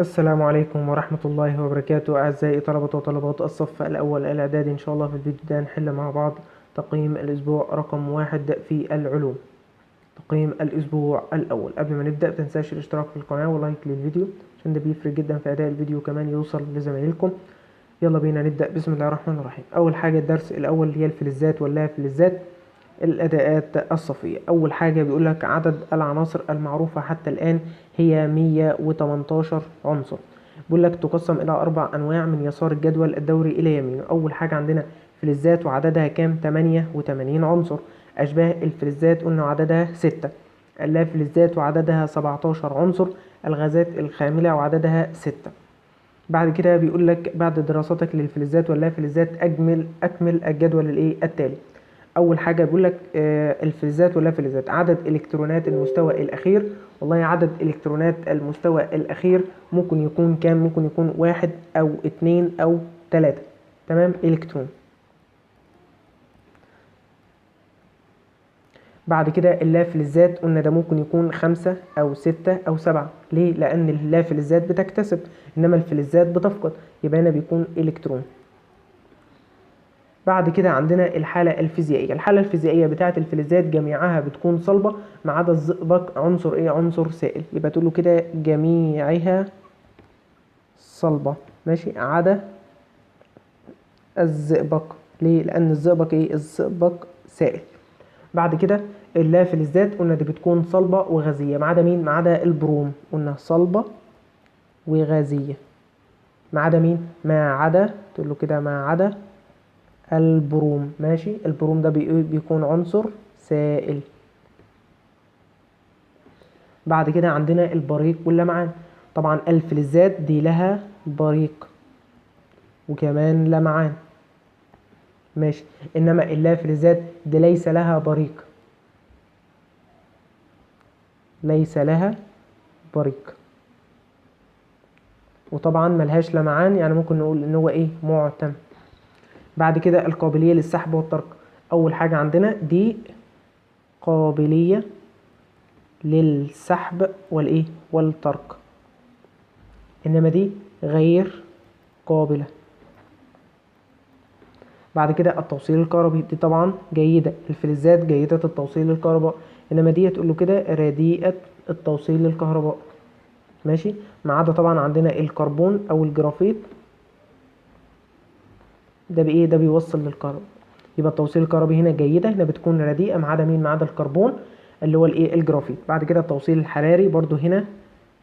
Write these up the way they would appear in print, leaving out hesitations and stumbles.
السلام عليكم ورحمة الله وبركاته. أعزائي طلبة وطلبات الصف الأول الإعدادي، إن شاء الله في الفيديو ده نحل مع بعض تقييم الأسبوع رقم 1 في العلوم. تقييم الأسبوع الأول. قبل ما نبدأ متنساش الاشتراك في القناة ولايك للفيديو عشان ده بيفرق جدا في أداء الفيديو، كمان يوصل لزمايلكم. يلا بينا نبدأ. بسم الله الرحمن الرحيم. أول حاجة الدرس الأول هي الفلزات واللا فلزات الأداءات الصفية. أول حاجة بيقولك عدد العناصر المعروفة حتى الآن هي 118 عنصر. بيقولك تقسم إلى 4 أنواع من يسار الجدول الدوري إلى يمينه. أول حاجة عندنا فلزات وعددها كام؟ 88 عنصر. أشباه الفلزات قلنا عددها 6. اللافلزات وعددها 17 عنصر. الغازات الخاملة وعددها 6. بعد كده بيقول لك بعد دراستك للفلزات واللافلزات أكمل الجدول التالي. اول حاجه بيقول لك الفلزات واللافلزات عدد الكترونات المستوى الاخير. والله عدد الكترونات المستوى الاخير ممكن يكون كام؟ ممكن يكون 1 أو 2 أو 3. تمام، الكترون. بعد كده اللافلزات قلنا ده ممكن يكون 5 أو 6 أو 7. ليه؟ لان اللافلزات بتكتسب انما الفلزات بتفقد، يبقى هنا بيكون الكترون. بعد كده عندنا الحالة الفيزيائية. الحالة الفيزيائية بتاعة الفلزات جميعها بتكون صلبة ما عدا الزئبق عنصر عنصر سائل. يبقى تقول له كده جميعها صلبة، ماشي، عدا الزئبق. ليه؟ لأن الزئبق الزئبق سائل. بعد كده اللافلزات قلنا دي بتكون صلبة وغازية ما عدا مين؟ ما عدا البروم. قلنا صلبة وغازية ما عدا مين؟ ما عدا، تقول له كده ما عدا البروم. ماشي، البروم ده بيكون عنصر سائل. بعد كده عندنا البريق واللمعان. طبعا الفلزات دي لها بريق وكمان لمعان، ماشي، انما اللافلزات دي ليس لها بريق، ليس لها بريق، وطبعا ملهاش لمعان، يعني ممكن نقول ان هو معتم. بعد كده القابلية للسحب والترك. اول حاجة عندنا دي قابلية للسحب والترك، انما دي غير قابلة. بعد كده التوصيل الكهربي، دي طبعا جيدة، الفلزات جيدة التوصيل للكهرباء، انما دي تقول له كده رديئة التوصيل للكهرباء، ماشي، ما عدا طبعا عندنا الكربون او الجرافيت، ده ده بيوصل للكهرباء. يبقى التوصيل الكهربي هنا جيدة، هنا بتكون رديئة ما عدا مين؟ ما عدا الكربون اللي هو الجرافيت. بعد كده التوصيل الحراري برضو هنا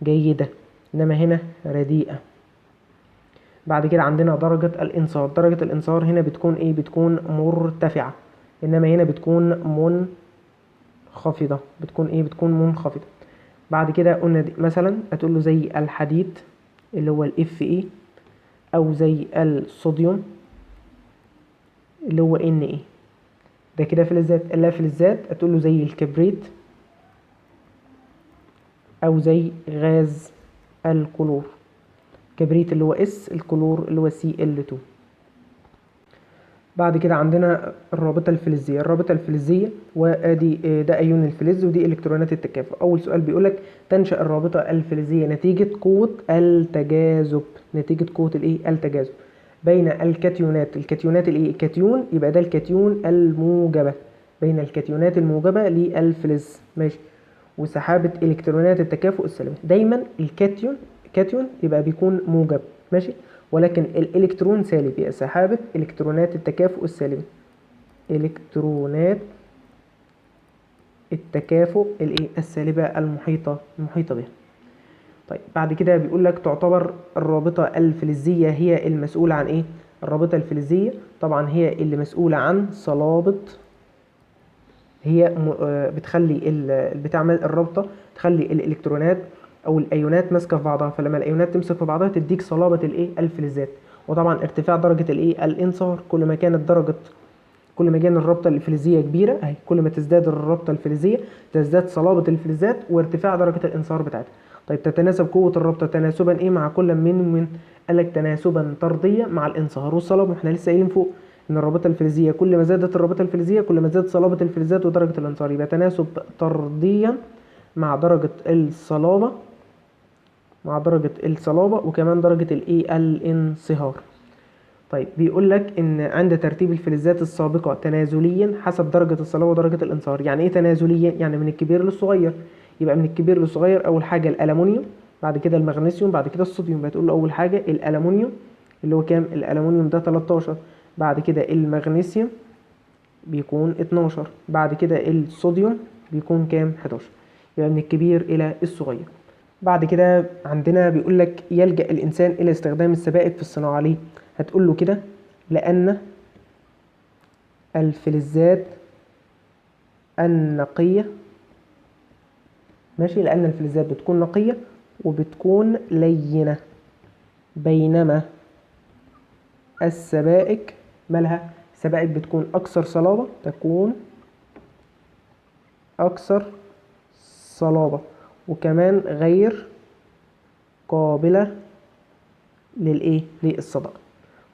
جيدة، انما هنا رديئة. بعد كده عندنا درجة الانصار. درجة الانصار هنا بتكون بتكون مرتفعة، انما هنا بتكون منخفضة. بتكون منخفضة. بعد كده قلنا دي مثلا هتقول له زي الحديد اللي هو Fe، او زي الصوديوم اللي هو Na. ده كده فلزات. اللافلزات هتقول له زي الكبريت او زي غاز الكلور. كبريت اللي هو S، الكلور اللي هو Cl2. بعد كده عندنا الرابطة الفلزية. الرابطة الفلزية وادي ده ايون الفلز ودي الكترونات التكافؤ. اول سؤال بيقولك تنشأ الرابطة الفلزية نتيجة قوة التجاذب. نتيجة قوة التجاذب بين الكاتيونات. الكاتيونات الكاتيون يبقى ده الكاتيون الموجبة، بين الكاتيونات الموجبة للفلز، ماشي، وسحابة الكترونات التكافؤ السالبة. دايما كاتيون يبقى بيكون موجب، ماشي، ولكن الالكترون سالب، يبقى سحابة الكترونات التكافؤ السالبة. الكترونات التكافؤ السالبة المحيطة بها. طيب بعد كده بيقول لك تعتبر الرابطة الفلزية هي المسؤولة عن الرابطة الفلزية طبعا هي اللي مسؤولة عن صلابة، هي بتخلي بتعمل الرابطة، تخلي الالكترونات او الايونات ماسكه في بعضها، فلما الايونات تمسك في بعضها تديك صلابه الفلزات. وطبعا ارتفاع درجه الانصهار، كل ما كانت الرابطه الفلزيه كبيره اهي، كل ما تزداد الرابطه الفلزيه تزداد صلابه الفلزات وارتفاع درجه الانصهار بتاعتها. طيب تتناسب قوه الرابطه تناسبا مع كل من قال لك تناسبا طرديا مع الانصهار والصلابه. احنا لسه قايلين فوق ان الرابطه الفلزيه كل ما زادت الرابطه الفلزيه كل ما زادت صلابه الفلزات ودرجه الانصهار، يبقى تناسب طرديا مع درجه الصلابه مع درجة الصلابة وكمان درجة الايه الانصهار. طيب بيقول لك ان عند ترتيب الفلزات السابقة تنازليا حسب درجة الصلابة ودرجة الانصهار. يعني ايه تنازليا؟ يعني من الكبير للصغير. يبقى من الكبير للصغير اول حاجة الالومنيوم، بعد كده المغنيسيوم، بعد كده الصوديوم. بتقول له اول حاجة الالومنيوم اللي هو كام؟ الالومنيوم ده 13، بعد كده المغنيسيوم بيكون 12، بعد كده الصوديوم بيكون كام؟ 11. يبقى من الكبير الى الصغير. بعد كده عندنا بيقول لك يلجأ الإنسان إلى استخدام السبائك في الصناعة. ليه؟ هتقول له كده لأن الفلزات النقية، ماشي، لأن الفلزات بتكون نقية وبتكون لينة، بينما السبائك مالها؟ السبائك بتكون أكثر صلابة، تكون أكثر صلابة وكمان غير قابلة للإيه؟ للصدأ.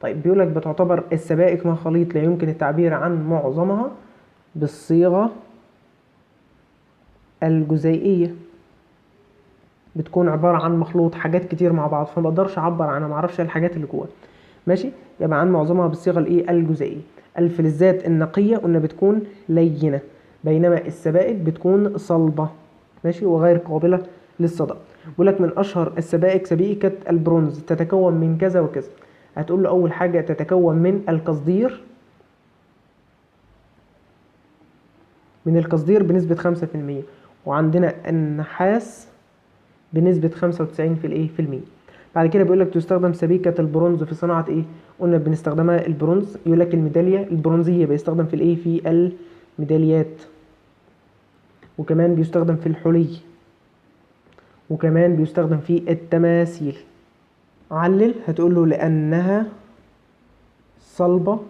طيب بيقولك بتعتبر السبائك مخاليط لا يمكن التعبير عن معظمها بالصيغة الجزيئية. بتكون عبارة عن مخلوط حاجات كتير مع بعض، فما اقدرش اعبر عنها، ما اعرفش الحاجات اللي جواها، ماشي. يبقى عن معظمها بالصيغة الايه الجزيئية. الفلزات النقية قلنا بتكون لينة، بينما السبائك بتكون صلبة، ماشي، وغير قابلة للصدأ. بيقولك من اشهر السبائك سبيكة البرونز تتكون من كذا وكذا. هتقول له اول حاجة تتكون من القصدير، من القصدير بنسبة 5%، وعندنا النحاس بنسبة 95 في الايه في المية. بعد كده بيقول لك تستخدم سبيكة البرونز في صناعة ايه؟ قلنا بنستخدمها البرونز. يقول لك الميدالية البرونزية بيستخدم في الايه؟ في الميداليات، وكمان بيستخدم في الحلي، وكمان بيستخدم في التماثيل. علل، هتقول له لأنها صلبة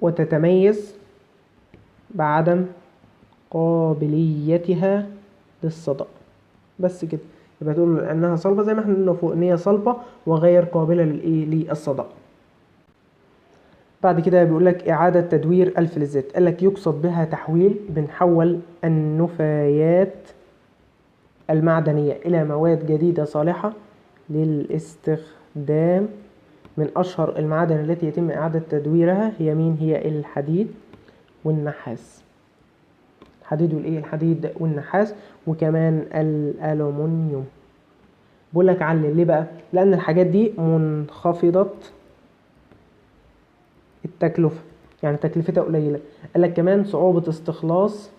وتتميز بعدم قابليتها للصدأ. بس كده. يبقى تقول له لأنها صلبة زي ما احنا قلنا فوق ان هي صلبة وغير قابلة للايه؟ للصدأ. بعد كده بيقول لك إعادة تدوير الفلزات. قال لك يقصد بها تحويل، بنحول النفايات المعدنية إلى مواد جديدة صالحة للاستخدام. من أشهر المعادن التي يتم إعادة تدويرها هي مين؟ هي الحديد والنحاس. الحديد والإيه؟ الحديد والنحاس، وكمان الألومنيوم. بقول لك علل ليه بقى؟ لأن الحاجات دي منخفضة التكلفة، يعني تكلفتها قليلة. قال لك كمان صعوبة استخلاص،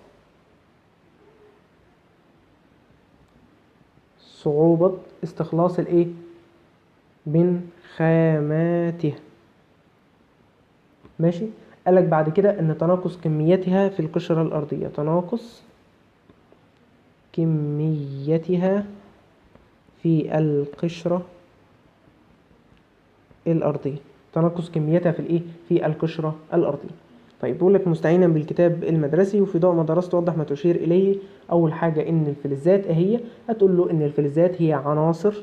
صعوبة استخلاص الايه؟ من خاماتها، ماشي. قال لك بعد كده ان تناقص كميتها في القشرة الأرضية، تناقص كميتها في القشرة الأرضية، تناقص كميتها في الايه؟ في القشرة الأرضية. طيب بيقول لك مستعينا بالكتاب المدرسي وفي ضوء ما درست وضح ما تشير إليه. أول حاجة إن الفلزات هي، هتقول له إن الفلزات هي عناصر،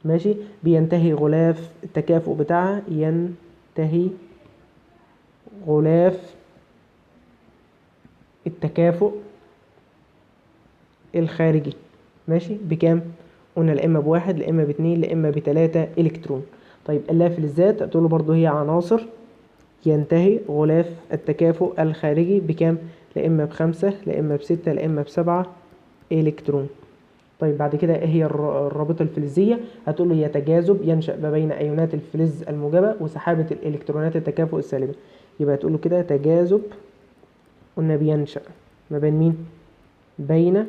ماشي، بينتهي غلاف التكافؤ بتاعها، ينتهي غلاف التكافؤ الخارجي، ماشي، بكام؟ قلنا لا اما بواحد لا اما باتنين لا اما بتلاتة الكترون. طيب اللافلزات هتقول له برضو هي عناصر ينتهي غلاف التكافؤ الخارجي بكام؟ لا اما بخمسة لا اما بستة لا اما بسبعة الكترون. طيب بعد كده ايه هي الرابطة الفلزية؟ هتقول له هي تجاذب ينشأ ما بين ايونات الفلز الموجبة وسحابة الالكترونات التكافؤ السالبة. يبقى هتقول له كده تجاذب، قلنا بينشأ ما بين مين؟ بين،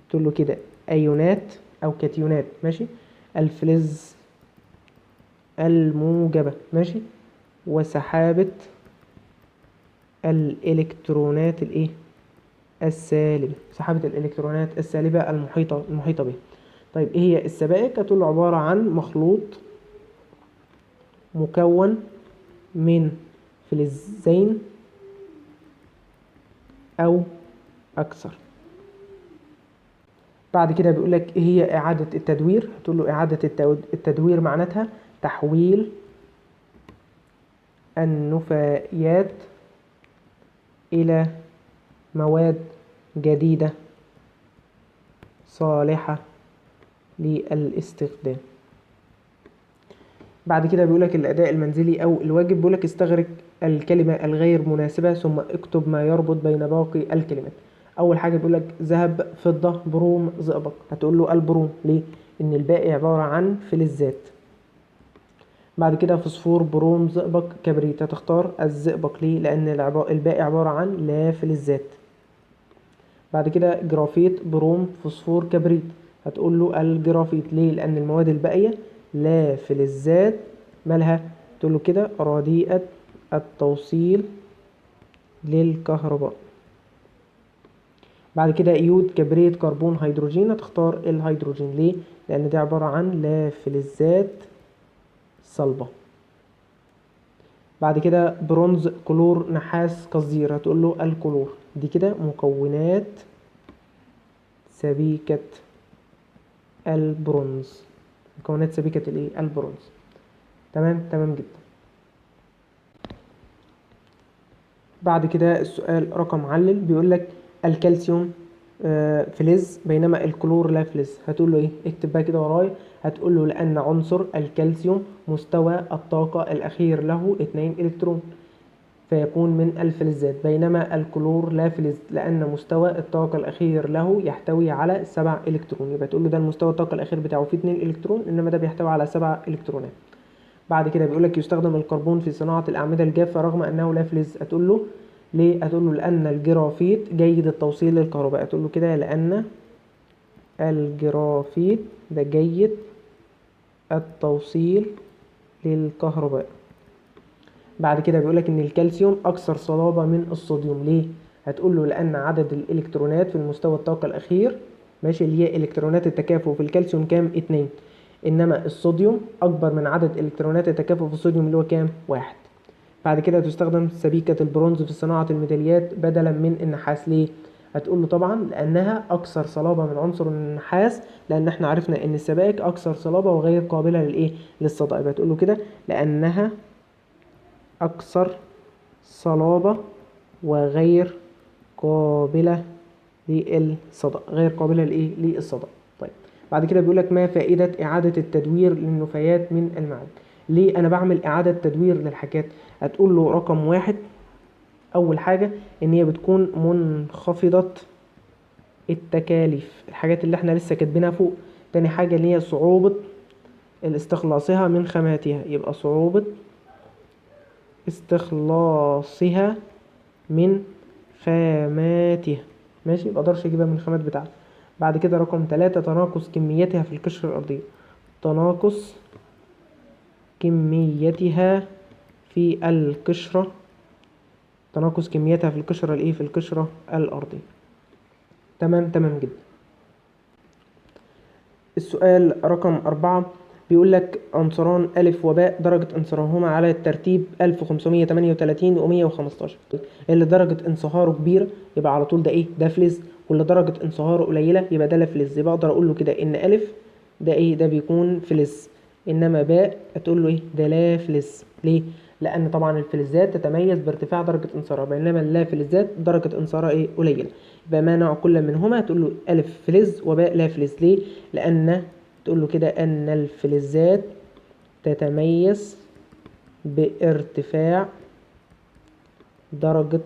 تقول له كده ايونات او كاتيونات، ماشي، الفلز الموجبة، ماشي، وسحابة الالكترونات الايه؟ السالبة، سحابة الالكترونات السالبة المحيطة به. طيب ايه هي السبائك؟ هتقول له عبارة عن مخلوط مكون من فلزين او اكثر. بعد كده بيقول لك ايه هي اعادة التدوير؟ هتقول له اعادة التدوير معناتها تحويل النفايات الى مواد جديدة صالحة للاستخدام. بعد كده بيقولك الأداء المنزلي أو الواجب، بيقولك استغرق الكلمة الغير مناسبة ثم اكتب ما يربط بين باقي الكلمات. أول حاجة بيقولك ذهب، فضة، بروم، زئبق. هتقول له البروم ليه؟ إن الباقي عبارة عن فلزات. بعد كده فوسفور، بروم، زئبق، كبريت. هتختار الزئبق ليه؟ لأن الباقي عبارة عن لا فلزات. بعد كده جرافيت، بروم، فوسفور، كبريت. هتقول له الجرافيت ليه؟ لأن المواد الباقية لا فلزات مالها؟ تقول له كده رديئة التوصيل للكهرباء. بعد كده يود، كبريت، كربون، هيدروجين. هتختار الهيدروجين ليه؟ لأن دي عبارة عن لا فلزات صلبة. بعد كده برونز، كلور، نحاس، قصدير. هتقول له الكلور. دي كده مكونات سبيكة البرونز، مكونات سبيكة الايه؟ البرونز. تمام جدا. بعد كده السؤال رقم علل، بيقول لك الكالسيوم فلز بينما الكلور لا فلز. هتقول له ايه؟ اكتب بقى كده ورايا. هتقول له لأن عنصر الكالسيوم مستوى الطاقة الأخير له 2 إلكترون فيكون من الفلزات، بينما الكلور لا فلز لأن مستوى الطاقة الأخير له يحتوي على 7 إلكترون. يبقى تقول له ده المستوى الطاقة الأخير بتاعه فيه 2 إلكترون، إنما ده بيحتوي على 7 إلكترونات. بعد كده بيقول لك يستخدم الكربون في صناعة الأعمدة الجافة رغم أنه لا فلز. هتقول له ليه؟ هتقول له لأن الجرافيت جيد التوصيل للكهرباء. هتقول له كده لأن الجرافيت ده جيد التوصيل للكهرباء. بعد كده بيقولك ان الكالسيوم اكثر صلابة من الصوديوم ليه؟ هتقول له لان عدد الالكترونات في المستوى الطاقة الاخير، ماشي، اللي هي الكترونات التكافؤ في الكالسيوم كام؟ 2. انما الصوديوم اكبر من عدد الكترونات التكافؤ في الصوديوم اللي هو كام؟ 1. بعد كده تستخدم سبيكة البرونز في صناعة الميداليات بدلا من النحاس ليه؟ هتقول له طبعا لانها اكثر صلابة من عنصر النحاس، لان احنا عرفنا ان السبائك اكثر صلابة وغير قابلة للايه؟ للصدأ. يبقى تقول له كده لانها أكثر صلابة وغير قابلة للصدأ، غير قابلة للصدأ. طيب بعد كده بيقولك ما فائدة إعادة التدوير للنفايات من المعادن؟ ليه أنا بعمل إعادة تدوير للحاجات؟ هتقول له رقم 1، أول حاجة إن هي بتكون منخفضة التكاليف، الحاجات اللي احنا لسه كاتبينها فوق. تاني حاجة اللي هي صعوبة استخلاصها من خاماتها، يبقى صعوبة استخلاصها من خاماتها، ماشي، مقدرش اجيبها من الخامات بتاعتها. بعد كده رقم 3 تناقص كميتها في القشرة الأرضية، تناقص كميتها في القشرة، تناقص كميتها في القشرة الايه؟ في القشرة الأرضية. تمام جدا. السؤال رقم 4 بيقول لك عنصران ألف وباء درجة انصهارهما على الترتيب 1538 و115. اللي درجة انصهاره كبيرة يبقى على طول ده ايه؟ ده فلز. واللي درجة انصهاره قليلة يبقى ده لا فلز. يبقى اقدر اقول له كده ان ألف ده ايه؟ ده بيكون فلز. انما باء هتقول له ايه؟ ده لا فلز. ليه؟ لان طبعا الفلزات تتميز بارتفاع درجة انصهارها، بينما اللا فلزات درجة انصهارها ايه؟ قليلة. يبقى ما نوع كل منهما؟ هتقول له ألف فلز وباء لا فلز. ليه؟ لأن تقول له كده أن الفلزات تتميز بارتفاع درجة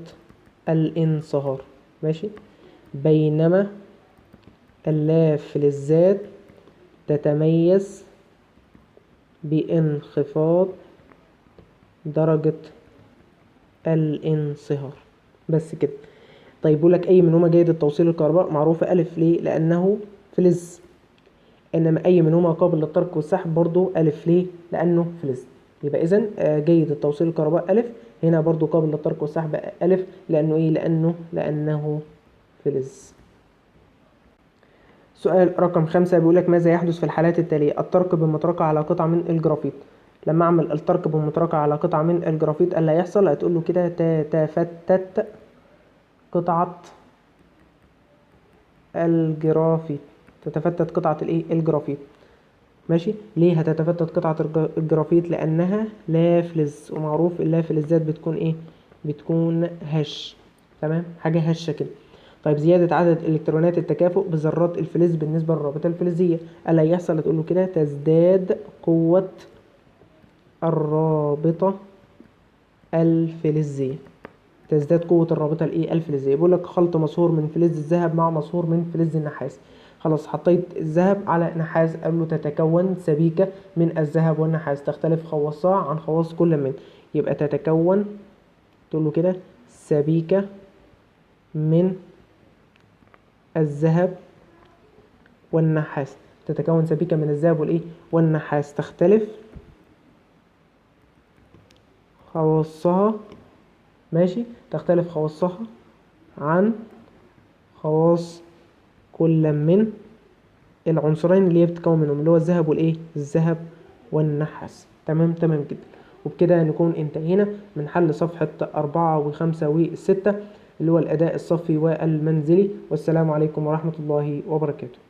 الانصهار، ماشي، بينما اللا فلزات تتميز بانخفاض درجة الانصهار. بس كده. طيب بيقول لك أي منهما جيد التوصيل للكهرباء؟ معروفة ألف ليه؟ لأنه فلز. انما اي منهما قابل للترك والسحب؟ برضو الف ليه؟ لانه فلز. يبقى اذا جيد التوصيل الكهرباء الف، هنا برضو قابل للترك والسحب الف، لانه ايه؟ لانه فلز. سؤال رقم 5 بيقول لك ماذا يحدث في الحالات التالية؟ الترك بالمطرقة على قطعة من الجرافيت. لما اعمل الترك بالمطرقة على قطعة من الجرافيت اللي هيحصل؟ هتقول له كده تتفتت قطعة الجرافيت، تتفتت قطعة الايه؟ الجرافيت، ماشي. ليه هتتفتت قطعة الجرافيت؟ لأنها لا فلز، ومعروف اللا فلزات بتكون ايه؟ بتكون هش. تمام، حاجة هشة كده. طيب زيادة عدد إلكترونات التكافؤ بذرات الفلز بالنسبة للرابطة الفلزية، اللي هيحصل تقول له كده تزداد قوة الرابطة الفلزية. تزداد قوة الرابطة الفلزية. بيقول لك خلط مسحور من فلز الذهب مع مسحور من فلز النحاس. خلاص حطيت الذهب على نحاس، قال له تتكون سبيكة من الذهب والنحاس تختلف خواصها عن خواص كل من، يبقى تتكون تقول له كده سبيكة من الذهب والنحاس. تتكون سبيكة من الذهب والنحاس تختلف خواصها، ماشي، تختلف خواصها عن خواص كل من العنصرين اللي هي بتتكون منهم، اللي هو الذهب الذهب والنحاس. تمام جدا. وبكده نكون انتهينا من حل صفحة 4 و5 و6 اللي هو الأداء الصفي والمنزلي. والسلام عليكم ورحمة الله وبركاته.